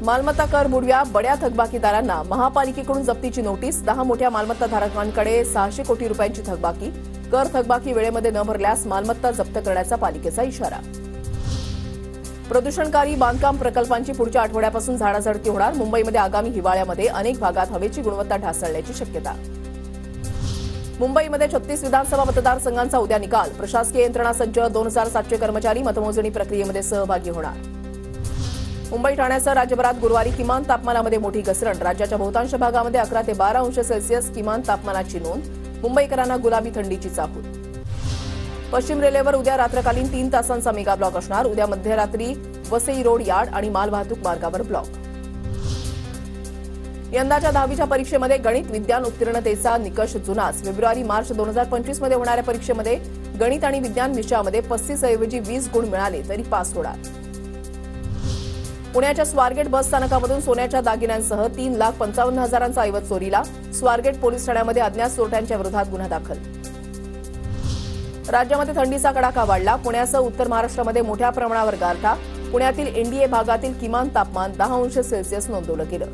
मालमत्ता कर बुडव्या, बड्या थकबाकीदारांना महापालिकेकडून जप्तीची नोटीस। 10 मोठ्या मालमत्ताधारकांकडे 600 कोटी रुपयांची थकबाकी। कर थकबाकी वेळेमध्ये न भरल्यास मालमत्ता जप्त करण्याचा पालिकेचा इशारा। प्रदूषणकारी बांधकाम प्रकल्पांची पुढच्या आठवड्यापासून झाडाझडती होणार। मुंबईमध्ये आगामी हिवाळ्यामध्ये अनेक भागात हवेची गुणवत्ता ढासळण्याची शक्यता। मुंबईमध्ये 36 विधानसभा मतदारसंघांचा उद्या निकाल। प्रशासकीय यंत्रणा सज्ज, 2700 कर्मचारी मतमोजणी प्रक्रियेमध्ये सहभागी होणार। मुंबई ठाण्यासह राज्यभरात गुरुवारी किमान तापमानामध्ये मोठी घसरण। राज्याच्या बहुतांश भागामध्ये 11 ते 12 अंश सेल्सिअस किमान तापमानाची नोंद। मुंबईकरांना गुलाबी थंडीची चाहूल। पश्चिम रेल्वेवर उद्या रात्रकालीन 3 तासांचा मेगा ब्लॉक असणार। उद्या मध्यरात्री वसई रोड यार्ड आणि मालवाहतूक मार्गावर ब्लॉक। यंदाच्या 10वीच्या परीक्षेमध्ये गणित विज्ञान उत्तीर्णतेचा निकष जुनाच। फेब्रुवारी-मार्च 2025 मध्ये होणाऱ्या परीक्षेमध्ये गणित आणि विज्ञान विषयामध्ये 35 ऐवजी 20 गुण मिळाले तरी पास होणार। पुण्याच्या स्वारगेट बस स्थानकामधून सोन्याच्या दागिन्यांसह 3,55,000चा ऐवज चोरीला। स्वारगेट पोलीस ठाण्यामध्ये अज्ञात चोरट्यांच्या विरोधात गुन्हा दाखल। राज्यामध्ये थंडीचा कडाका वाढला। पुण्यासह उत्तर महाराष्ट्रामध्ये मोठ्या प्रमाणावर गारठा। पुण्यातील एनडीए भागातील किमान तापमान 10 अंश सेल्सिअस नोंदवलं गेलं।